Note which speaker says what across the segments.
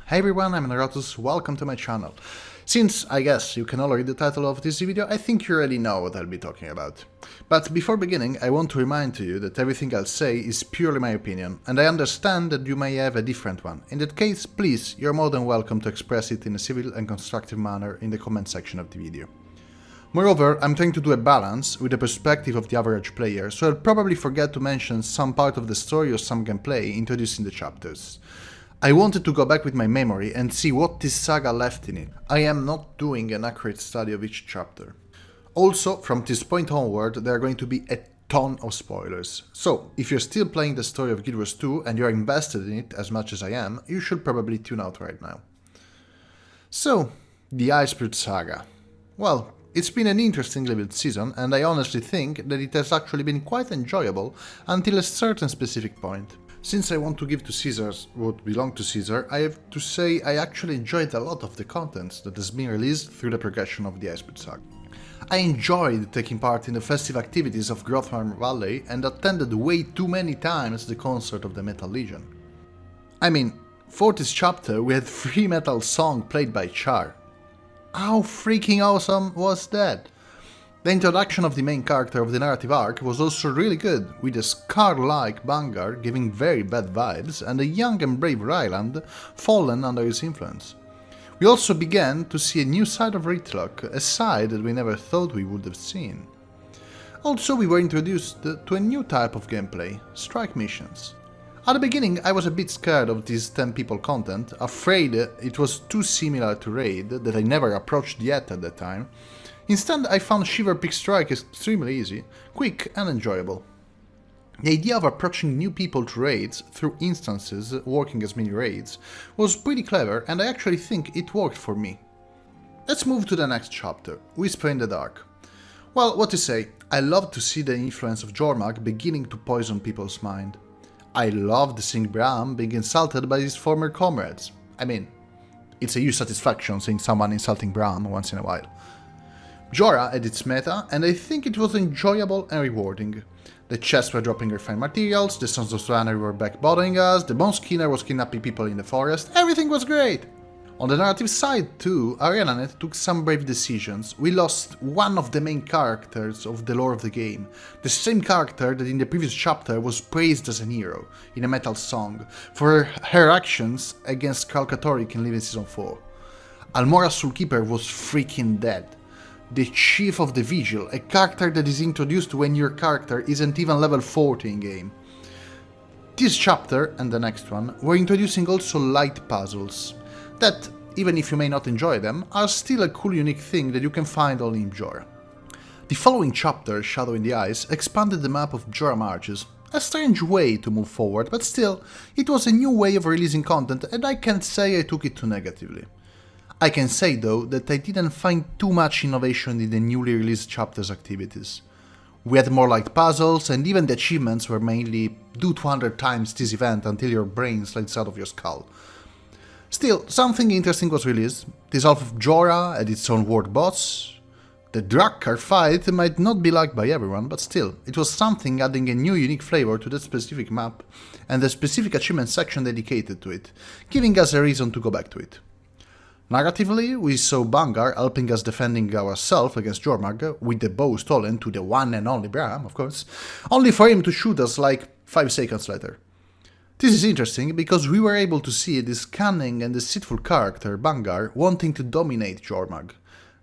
Speaker 1: Hey everyone, I'm Norotus, welcome to my channel. Since I guess you can all read the title of this video, I think you already know what I'll be talking about. But before beginning, I want to remind you that everything I'll say is purely my opinion, and I understand that you may have a different one. In that case, please, you're more than welcome to express it in a civil and constructive manner in the comment section of the video. Moreover, I'm trying to do a balance with the perspective of the average player, so I'll probably forget to mention some part of the story or some gameplay introduced in the chapters. I wanted to go back with my memory and see what this saga left in it. I am not doing an accurate study of each chapter. Also, from this point onward, there are going to be a ton of spoilers. So, if you're still playing the story of Guild Wars 2 and you're invested in it as much as I am, you should probably tune out right now. So, the Icebrood Saga. Well, it's been an interestingly built season, and I honestly think that it has actually been quite enjoyable until a certain specific point. Since I want to give to Caesars what belonged to Caesar, I have to say I actually enjoyed a lot of the content that has been released through the progression of the Icebrood Saga. I enjoyed taking part in the festive activities of Grothfarm Valley and attended way too many times the concert of the Metal Legion. I mean, for this chapter we had free metal song played by Char. How freaking awesome was that? The introduction of the main character of the narrative arc was also really good, with a Scar-like Vanguard giving very bad vibes and a young and brave Ryland fallen under his influence. We also began to see a new side of Ritlock, a side that we never thought we would have seen. Also, we were introduced to a new type of gameplay, strike missions. At the beginning I was a bit scared of this 10 people content, afraid it was too similar to Raid that I never approached yet at that time. Instead, I found Shiver Pick Strike extremely easy, quick and enjoyable. The idea of approaching new people to raids through instances working as mini raids was pretty clever, and I actually think it worked for me. Let's move to the next chapter, Whisper in the Dark. Well, what to say, I loved to see the influence of Jormag beginning to poison people's mind. I loved seeing Bram being insulted by his former comrades. I mean, it's a huge satisfaction seeing someone insulting Bram once in a while. Jorah had its meta, and I think it was enjoyable and rewarding. The chests were dropping refined materials, the Sons of Slannery were back bothering us, the Bone Skinner was kidnapping people in the forest, everything was great! On the narrative side too, ArenaNet took some brave decisions. We lost one of the main characters of the lore of the game, the same character that in the previous chapter was praised as an hero, in a metal song, for her actions against Kralkatoric in Living Season 4. Almora's Soulkeeper was freaking dead. The Chief of the Vigil, a character that is introduced when your character isn't even level 40 in-game. This chapter, and the next one, were introducing also light puzzles, that, even if you may not enjoy them, are still a cool unique thing that you can find only in Jorah. The following chapter, Shadow in the Ice, expanded the map of Jorah Marches, a strange way to move forward, but still, it was a new way of releasing content, and I can't say I took it too negatively. I can say though that I didn't find too much innovation in the newly released chapter's activities. We had more light puzzles, and even the achievements were mainly do 200 times this event until your brain slides out of your skull. Still, something interesting was released. This half of Jorah had its own world boss. The Drakkar fight might not be liked by everyone, but still, it was something adding a new unique flavor to that specific map and a specific achievement section dedicated to it, giving us a reason to go back to it. Narratively, we saw Bangar helping us defending ourselves against Jormag, with the bow stolen to the one and only Bram, of course, only for him to shoot us like 5 seconds later. This is interesting because we were able to see this cunning and deceitful character, Bangar, wanting to dominate Jormag,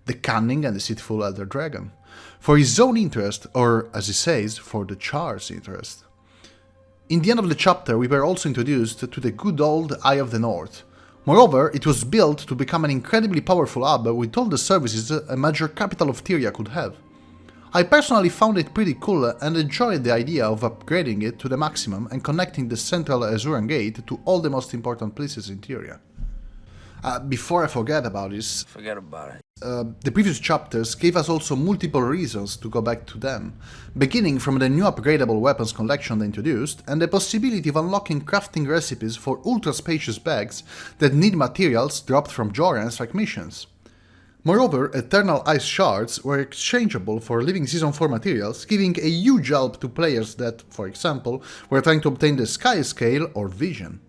Speaker 1: the cunning and deceitful Elder Dragon, for his own interest, or as he says, for the Char's interest. In the end of the chapter, we were also introduced to the good old Eye of the North. Moreover, it was built to become an incredibly powerful hub with all the services a major capital of Tyria could have. I personally found it pretty cool and enjoyed the idea of upgrading it to the maximum and connecting the central Azuran Gate to all the most important places in Tyria. Before I forget about this, the previous chapters gave us also multiple reasons to go back to them, beginning from the new upgradable weapons collection they introduced and the possibility of unlocking crafting recipes for ultra-spacious bags that need materials dropped from Jorah and strike missions. Moreover, Eternal Ice Shards were exchangeable for Living Season 4 materials, giving a huge help to players that, for example, were trying to obtain the Sky Scale or Vision.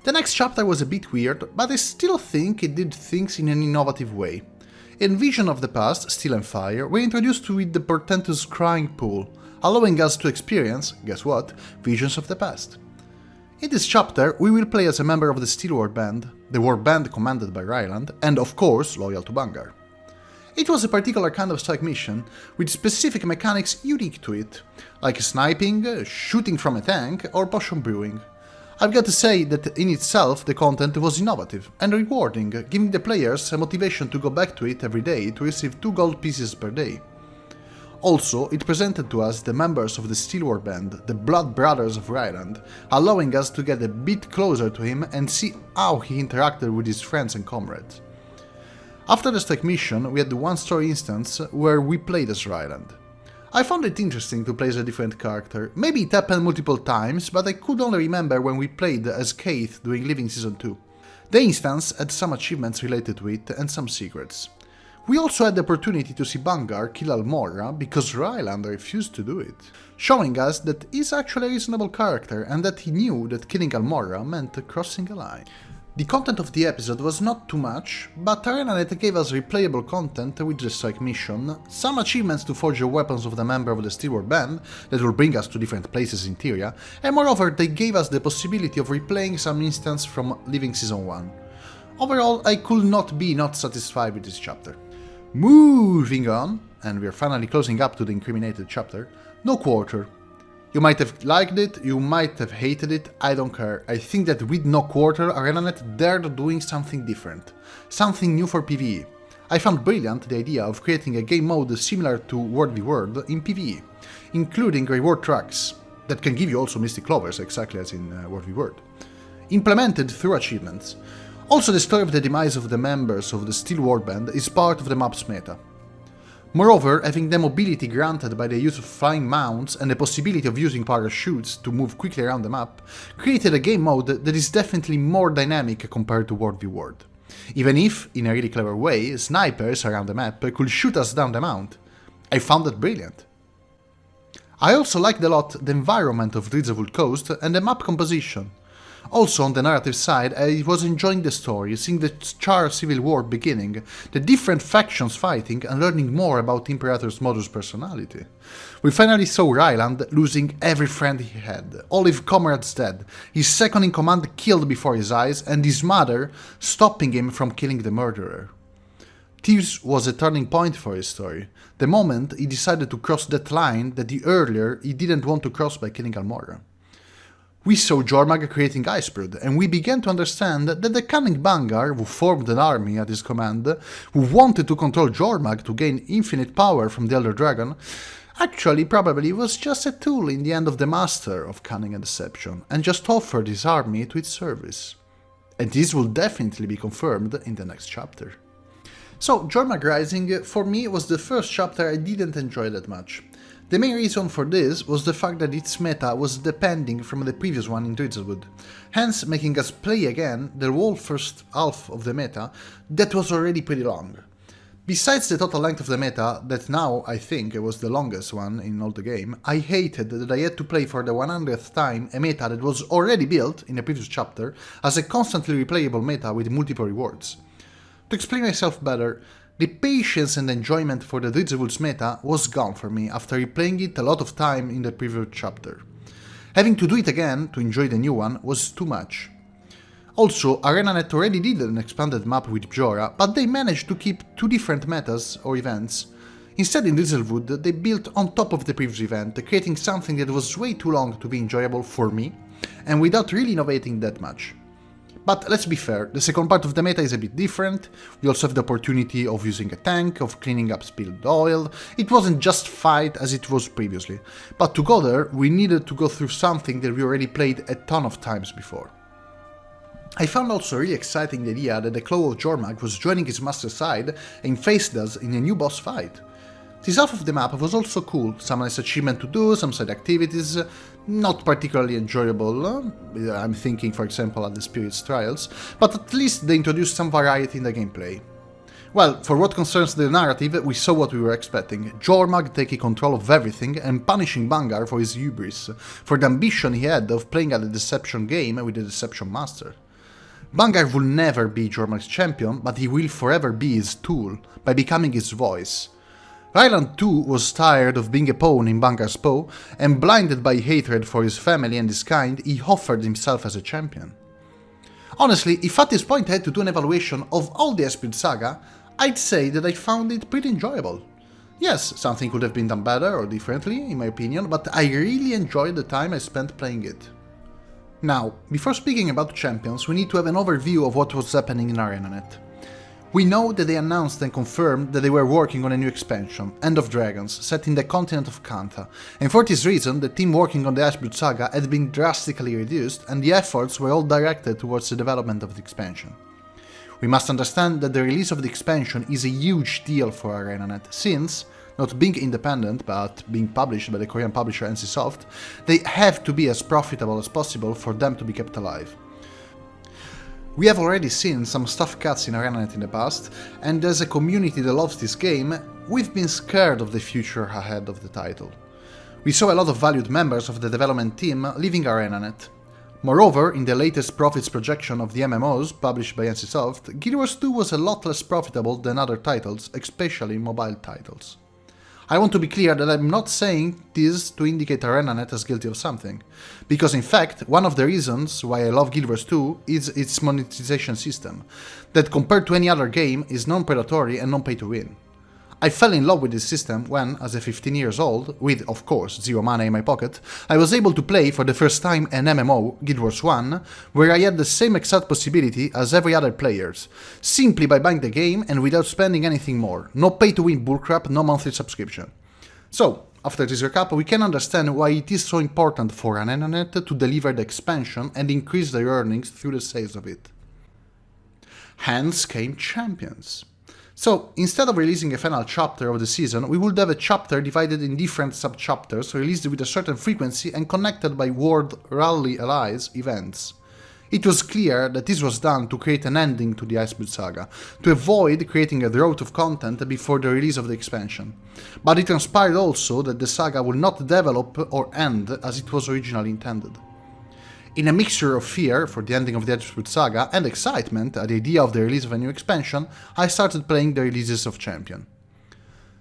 Speaker 1: The next chapter was a bit weird, but I still think it did things in an innovative way. In Vision of the Past, Steel and Fire, we're introduced with the portentous Crying Pool, allowing us to experience, guess what, visions of the past. In this chapter, we will play as a member of the Steel Warband, the warband commanded by Ryland, and of course loyal to Bangar. It was a particular kind of strike mission, with specific mechanics unique to it, like sniping, shooting from a tank, or potion brewing. I've got to say that in itself the content was innovative and rewarding, giving the players a motivation to go back to it every day to receive 2 gold pieces per day. Also, it presented to us the members of the Steel Warband, the Blood Brothers of Ryland, allowing us to get a bit closer to him and see how he interacted with his friends and comrades. After the strike mission, we had the one story instance where we played as Ryland. I found it interesting to play as a different character. Maybe it happened multiple times, but I could only remember when we played as Keith during Living Season 2. The instance had some achievements related to it and some secrets. We also had the opportunity to see Bangar kill Almora because Ryland refused to do it, showing us that he's actually a reasonable character and that he knew that killing Almora meant crossing a line. The content of the episode was not too much, but ArenaNet gave us replayable content with the strike mission, some achievements to forge the weapons of the member of the Steel Warband that will bring us to different places in Tyria, and moreover they gave us the possibility of replaying some instance from Living Season 1. Overall, I could not be not satisfied with this chapter. Moving on, and we're finally closing up to the incriminated chapter, No Quarter. You might have liked it, you might have hated it, I don't care. I think that with No Quarter, ArenaNet dared doing something different. Something new for PvE. I found brilliant the idea of creating a game mode similar to World v World in PvE, including reward tracks, that can give you also Mystic Clovers, exactly as in World v World, implemented through achievements. Also, the story of the demise of the members of the Steel Warband is part of the map's meta. Moreover, having the mobility granted by the use of flying mounts and the possibility of using parachutes to move quickly around the map, created a game mode that is definitely more dynamic compared to World v World. Even if, in a really clever way, snipers around the map could shoot us down the mount. I found that brilliant. I also liked a lot the environment of Drizzlewood Coast and the map composition. Also, on the narrative side, I was enjoying the story, seeing the Char Civil War beginning, the different factions fighting and learning more about Imperator's modus personality. We finally saw Ryland losing every friend he had, all his comrades dead, his second-in-command killed before his eyes, and his mother stopping him from killing the murderer. This was a turning point for his story, the moment he decided to cross that line that earlier he didn't want to cross by killing Almora. We saw Jormag creating Icebrood, and we began to understand that the cunning Bangar, who formed an army at his command, who wanted to control Jormag to gain infinite power from the Elder Dragon, actually probably was just a tool in the hand of the master of cunning and deception, and just offered his army to its service. And this will definitely be confirmed in the next chapter. So, Jormag Rising, for me, was the first chapter I didn't enjoy that much. The main reason for this was the fact that its meta was depending from the previous one in Drizzlewood, hence making us play again the whole first half of the meta that was already pretty long. Besides the total length of the meta, that now I think was the longest one in all the game, I hated that I had to play for the 100th time a meta that was already built in a previous chapter as a constantly replayable meta with multiple rewards. To explain myself better, the patience and enjoyment for the Drizzlewood's meta was gone for me after replaying it a lot of time in the previous chapter. Having to do it again to enjoy the new one was too much. Also, ArenaNet already did an expanded map with Bjora, but they managed to keep 2 different metas or events. Instead, in Drizzlewood, they built on top of the previous event, creating something that was way too long to be enjoyable for me, and without really innovating that much. But let's be fair, the second part of the meta is a bit different. We also have the opportunity of using a tank, of cleaning up spilled oil. It wasn't just fight as it was previously, but together we needed to go through something that we already played a ton of times before. I found also really exciting the idea that the Claw of Jormag was joining his master's side and faced us in a new boss fight. This half of the map was also cool, some nice achievement to do, some side activities, not particularly enjoyable, I'm thinking for example at the Spirit's Trials, but at least they introduced some variety in the gameplay. Well, for what concerns the narrative, we saw what we were expecting, Jormag taking control of everything and punishing Bangar for his hubris, for the ambition he had of playing at a deception game with the Deception Master. Vanguard will never be Jormung's champion, but he will forever be his tool, by becoming his voice. Ryland too was tired of being a pawn in Vanguard's paw, and blinded by hatred for his family and his kind, he offered himself as a champion. Honestly, if at this point I had to do an evaluation of all the Icebrood Saga, I'd say that I found it pretty enjoyable. Yes, something could have been done better or differently, in my opinion, but I really enjoyed the time I spent playing it. Now, before speaking about champions, we need to have an overview of what was happening in ArenaNet. We know that they announced and confirmed that they were working on a new expansion, End of Dragons, set in the continent of Kanta, and for this reason the team working on the Icebrood Saga had been drastically reduced and the efforts were all directed towards the development of the expansion. We must understand that the release of the expansion is a huge deal for ArenaNet, since, not being independent but being published by the Korean publisher NCSoft, they have to be as profitable as possible for them to be kept alive. We have already seen some stuff cuts in ArenaNet in the past, and as a community that loves this game, we've been scared of the future ahead of the title. We saw a lot of valued members of the development team leaving ArenaNet. Moreover, in the latest profits projection of the MMOs published by NCSoft, Guild Wars 2 was a lot less profitable than other titles, especially mobile titles. I want to be clear that I'm not saying this to indicate ArenaNet as guilty of something, because in fact, one of the reasons why I love Guild Wars 2 is its monetization system, that compared to any other game is non-predatory and non-pay to win. I fell in love with this system when, as a 15 years old, with of course zero money in my pocket, I was able to play for the first time an MMO, Guild Wars 1, where I had the same exact possibility as every other players, simply by buying the game and without spending anything more, no pay to win bullcrap, no monthly subscription. So, after this recap, we can understand why it is so important for ArenaNet to deliver the expansion and increase their earnings through the sales of it. Hence came champions. So, instead of releasing a final chapter of the season, we would have a chapter divided in different sub-chapters released with a certain frequency and connected by World Rally Allies events. It was clear that this was done to create an ending to the Icebrood Saga, to avoid creating a drought of content before the release of the expansion. But it transpired also that the saga will not develop or end as it was originally intended. In a mixture of fear for the ending of the Icebrood Saga and excitement at the idea of the release of a new expansion, I started playing the releases of Champion.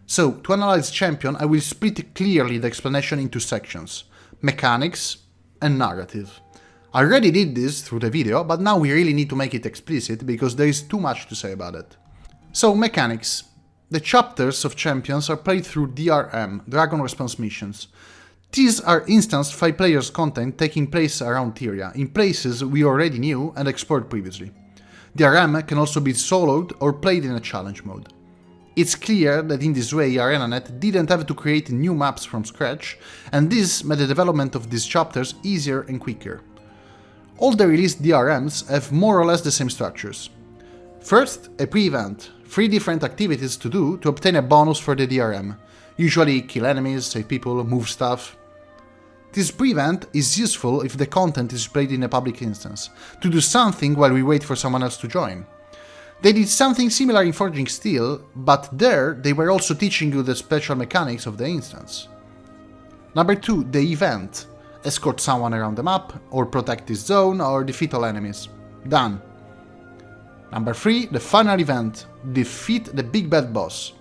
Speaker 1: So, to analyze Champion, I will split clearly the explanation into sections: mechanics and narrative. I already did this through the video, but now we really need to make it explicit because there is too much to say about it. So, mechanics. The chapters of Champions are played through DRM, Dragon Response Missions. These are instanced 5 players content taking place around Tyria, in places we already knew and explored previously. DRM can also be soloed or played in a challenge mode. It's clear that in this way ArenaNet didn't have to create new maps from scratch, and this made the development of these chapters easier and quicker. All the released DRMs have more or less the same structures. First, a pre-event, 3 different activities to do to obtain a bonus for the DRM. Usually kill enemies, save people, move stuff. This pre-event is useful if the content is played in a public instance, to do something while we wait for someone else to join. They did something similar in Forging Steel, but there they were also teaching you the special mechanics of the instance. Number 2, the event. Escort someone around the map, or protect this zone, or defeat all enemies. Done. Number 3, the final event. Defeat the big bad boss.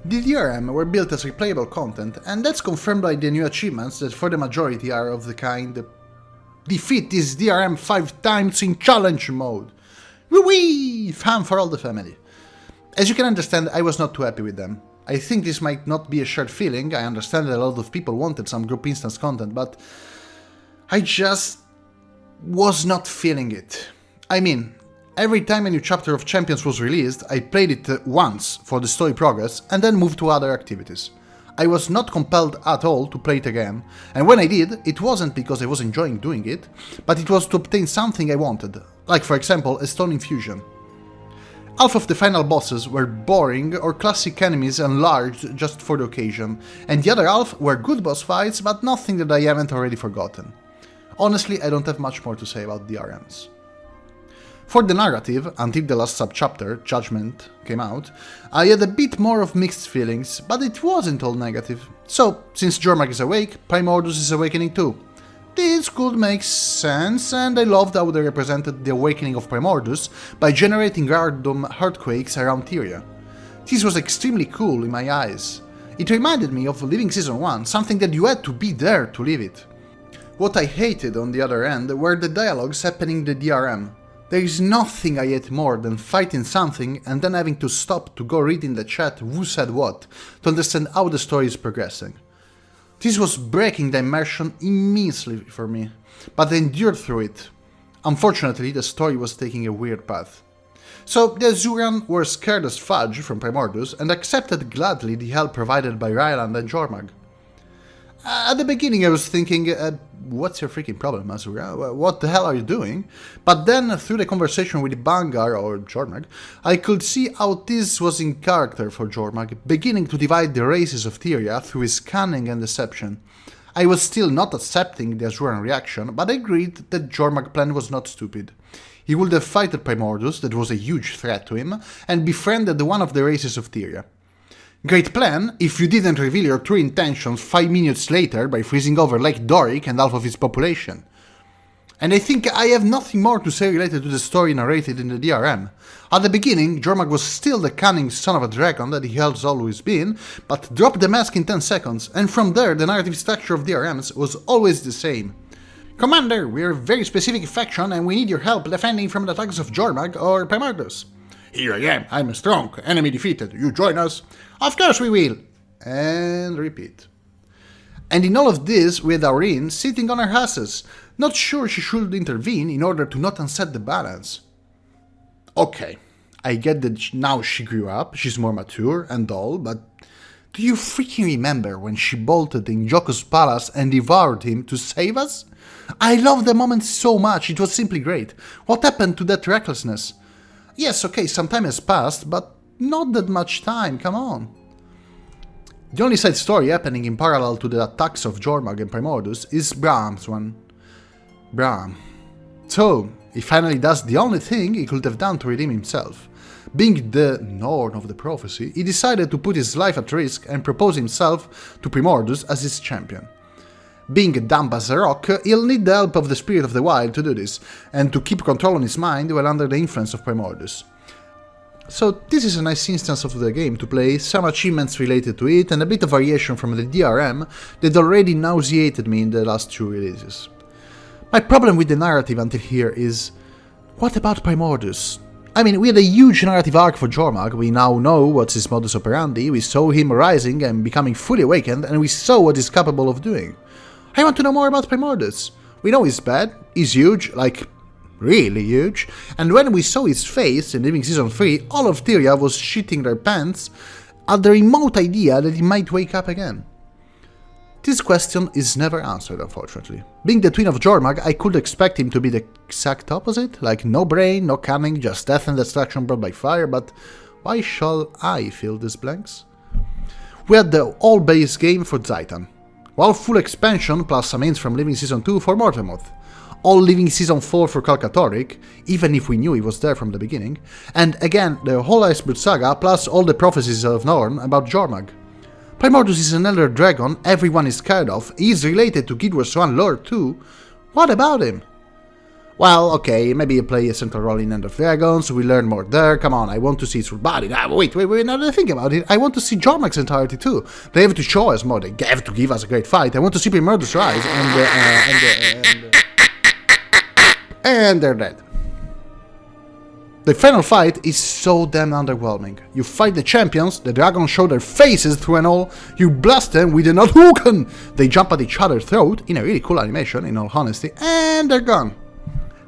Speaker 1: The DRM were built as replayable content, and that's confirmed by the new achievements that for the majority are of the kind: defeat this DRM 5 times in challenge mode. Wee-wee! Fun for all the family. As you can understand, I was not too happy with them. I think this might not be a shared feeling. I understand that a lot of people wanted some group instance content, but I just was not feeling it. I mean, every time a new chapter of Champions was released, I played it once for the story progress and then moved to other activities. I was not compelled at all to play it again, and when I did, it wasn't because I was enjoying doing it, but it was to obtain something I wanted, like for example a stone infusion. Half of the final bosses were boring or classic enemies enlarged just for the occasion, and the other half were good boss fights but nothing that I haven't already forgotten. Honestly, I don't have much more to say about DRMs. For the narrative, until the last sub-chapter, Judgment, came out, I had a bit more of mixed feelings, but it wasn't all negative. So, since Jormungand is awake, Primordus is awakening too. this could make sense, and I loved how they represented the awakening of Primordus by generating random earthquakes around Tyria. This was extremely cool in my eyes. It reminded me of Living Season 1, something that you had to be there to live it. What I hated on the other end were the dialogues happening in the DRM. There is nothing I hate more than fighting something and then having to stop to go read in the chat who said what to understand how the story is progressing. This was breaking the immersion immensely for me, but I endured through it. Unfortunately, the story was taking a weird path. So the Azuran were scared as fudge from Primordus and accepted gladly the help provided by Ryland and Jormag. At the beginning I was thinking, what's your freaking problem, Azura? What the hell are you doing? But then, through the conversation with Bangar or Jormag, I could see how this was in character for Jormag, beginning to divide the races of Tyria through his cunning and deception. I was still not accepting the Azuran reaction, but I agreed that Jormag's plan was not stupid. He would have fighted Primordus, that was a huge threat to him, and befriended one of the races of Tyria. Great plan if you didn't reveal your true intentions 5 minutes later by freezing over Lake Doric and half of its population. And I think I have nothing more to say related to the story narrated in the DRM. At the beginning, Jormag was still the cunning son of a dragon that he has always been, but dropped the mask in 10 seconds, and from there the narrative structure of DRMs was always the same. Commander, we are a very specific faction and we need your help defending from the attacks of Jormag or Primordus. Here I am, I'm strong, enemy defeated, you join us? Of course we will! And repeat. And in all of this, we had Aurene sitting on her asses, not sure she should intervene in order to not unset the balance. Okay, I get that now she grew up, she's more mature and all, but do you freaking remember when she bolted in Joko's palace and devoured him to save us? I loved the moment so much, it was simply great. What happened to that recklessness? Yes, okay, some time has passed, but not that much time, come on. The only side story happening in parallel to the attacks of Jormag and Primordus is Braham's one. Braham. So, he finally does the only thing he could have done to redeem himself. Being the Norn of the Prophecy, he decided to put his life at risk and propose himself to Primordus as his champion. Being dumb as a rock, he'll need the help of the Spirit of the Wild to do this, and to keep control on his mind while under the influence of Primordus. So this is a nice instance of the game to play, some achievements related to it, and a bit of variation from the DRM that already nauseated me in the last 2 releases. My problem with the narrative until here is, what about Primordus? I mean, we had a huge narrative arc for Jormag, we now know what's his modus operandi, we saw him rising and becoming fully awakened, and we saw what he's capable of doing. I want to know more about Primordus. We know he's bad, he's huge, like, really huge, and when we saw his face in Living Season 3, all of Tyria was shitting their pants at the remote idea that he might wake up again. This question is never answered, unfortunately. Being the twin of Jormag, I could expect him to be the exact opposite, like no brain, no cunning, just death and destruction brought by fire, but why shall I fill these blanks? We had the all-base game for Zaitan. All full expansion plus some hints from Living Season 2 for Mortemoth, all Living Season 4 for Kalkatoric, even if we knew he was there from the beginning, and again the whole Icebrood Saga plus all the prophecies of Norn about Jormag. Primordus is an elder dragon everyone is scared of, he is related to Guild Wars 1 lore too. What about him? Well, okay, maybe you play a central role in End of Dragons, we learn more there, come on, I want to see his full body. Wait, now that I think about it, I want to see Jormag's entirety too. They have to show us more, they have to give us a great fight, I want to see Primordus rise, and they're dead. The final fight is so damn underwhelming. You fight the champions, the dragons show their faces through an hole, you blast them with an Hadouken! They jump at each other's throat, in a really cool animation, in all honesty, and they're gone.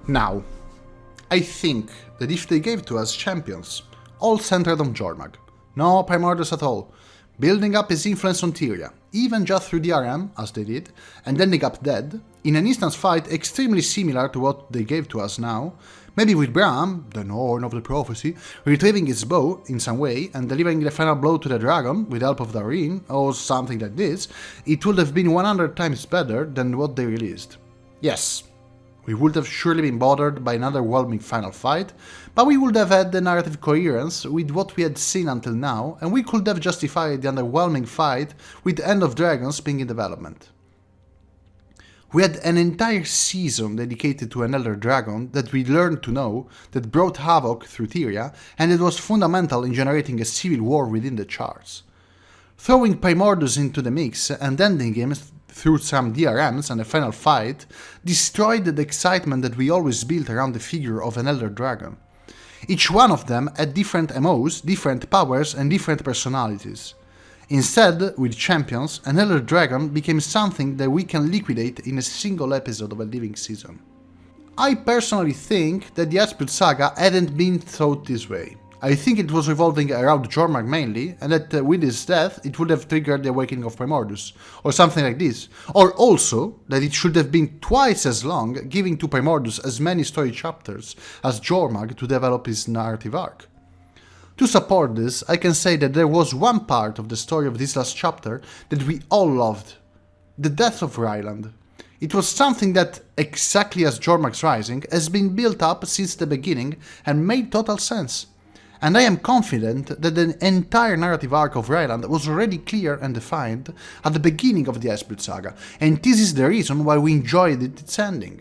Speaker 1: Now, I think that if they gave to us champions, all centered on Jormag, no Primordus at all, building up his influence on Tyria, even just through DRM, as they did, and ending up dead, in an instance fight extremely similar to what they gave to us now, maybe with Braham, the Norn of the Prophecy, retrieving his bow in some way and delivering the final blow to the dragon with the help of Darin, or something like this, it would have been 100 times better than what they released. Yes, we would have surely been bothered by an underwhelming final fight, but we would have had the narrative coherence with what we had seen until now, and we could have justified the underwhelming fight with End of Dragons being in development. We had an entire season dedicated to an elder dragon that we learned to know, that brought havoc through Tyria, and it was fundamental in generating a civil war within the charts. Throwing Primordus into the mix and ending him through some DRMs and a final fight destroyed the excitement that we always built around the figure of an elder dragon. Each one of them had different MOs, different powers and different personalities. Instead, with champions, an elder dragon became something that we can liquidate in a single episode of a living season. I personally think that the Icebrood Saga hadn't been thought this way. I think it was revolving around Jormag mainly, and that with his death it would have triggered the awakening of Primordus, or something like this. Or also, that it should have been twice as long, giving to Primordus as many story chapters as Jormag to develop his narrative arc. To support this, I can say that there was one part of the story of this last chapter that we all loved. The death of Ryland. It was something that, exactly as Jormag's Rising, has been built up since the beginning and made total sense. And I am confident that the entire narrative arc of Ryland was already clear and defined at the beginning of the Icebrood Saga, and this is the reason why we enjoyed its ending.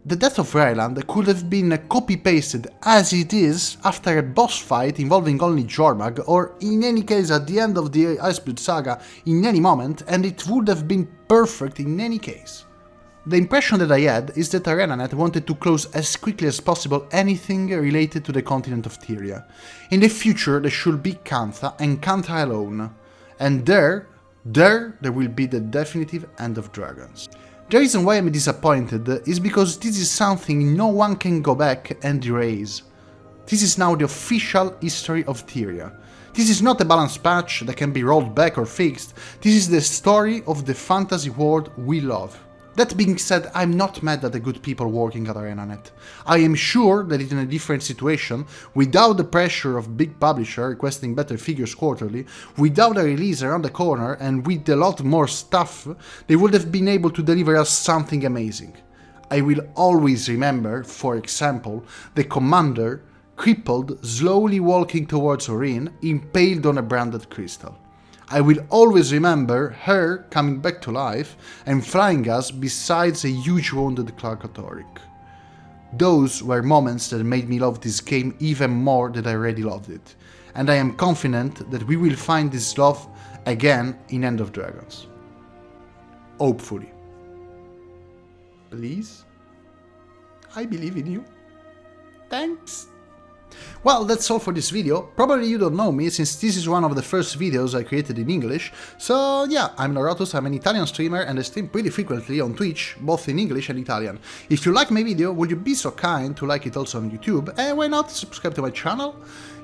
Speaker 1: The death of Ryland could have been copy-pasted as it is after a boss fight involving only Jormag, or in any case at the end of the Icebrood Saga in any moment, and it would have been perfect in any case. The impression that I had is that ArenaNet wanted to close as quickly as possible anything related to the continent of Tyria. In the future there should be Kantha and Kantha alone, and there will be the definitive end of dragons. The reason why I'm disappointed is because this is something no one can go back and erase. This is now the official history of Tyria. This is not a balanced patch that can be rolled back or fixed, this is the story of the fantasy world we love. That being said, I'm not mad at the good people working at ArenaNet. I am sure that in a different situation, without the pressure of big publisher requesting better figures quarterly, without a release around the corner and with a lot more stuff, they would have been able to deliver us something amazing. I will always remember, for example, the commander, crippled, slowly walking towards Orin, impaled on a branded crystal. I will always remember her coming back to life and flying us besides a huge wounded Clarkatoric. Those were moments that made me love this game even more than I already loved it, and I am confident that we will find this love again in End of Dragons. Hopefully. Please? I believe in you. Thanks. Well, that's all for this video. Probably you don't know me, since this is one of the first videos I created in English. So yeah, I'm Norotus, I'm an Italian streamer and I stream pretty frequently on Twitch, both in English and Italian. If you like my video, would you be so kind to like it also on YouTube, and why not subscribe to my channel?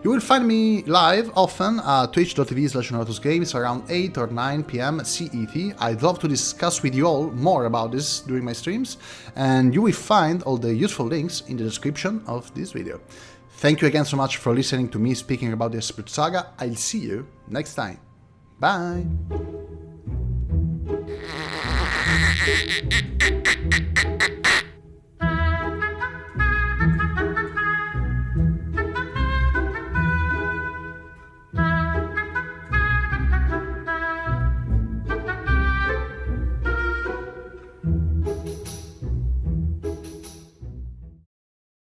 Speaker 1: You will find me live often at twitch.tv/NorotusGames around 8 or 9 PM CET. I'd love to discuss with you all more about this during my streams, and you will find all the useful links in the description of this video. Thank you again so much for listening to me speaking about the Icebrood Saga. I'll see you next time. Bye!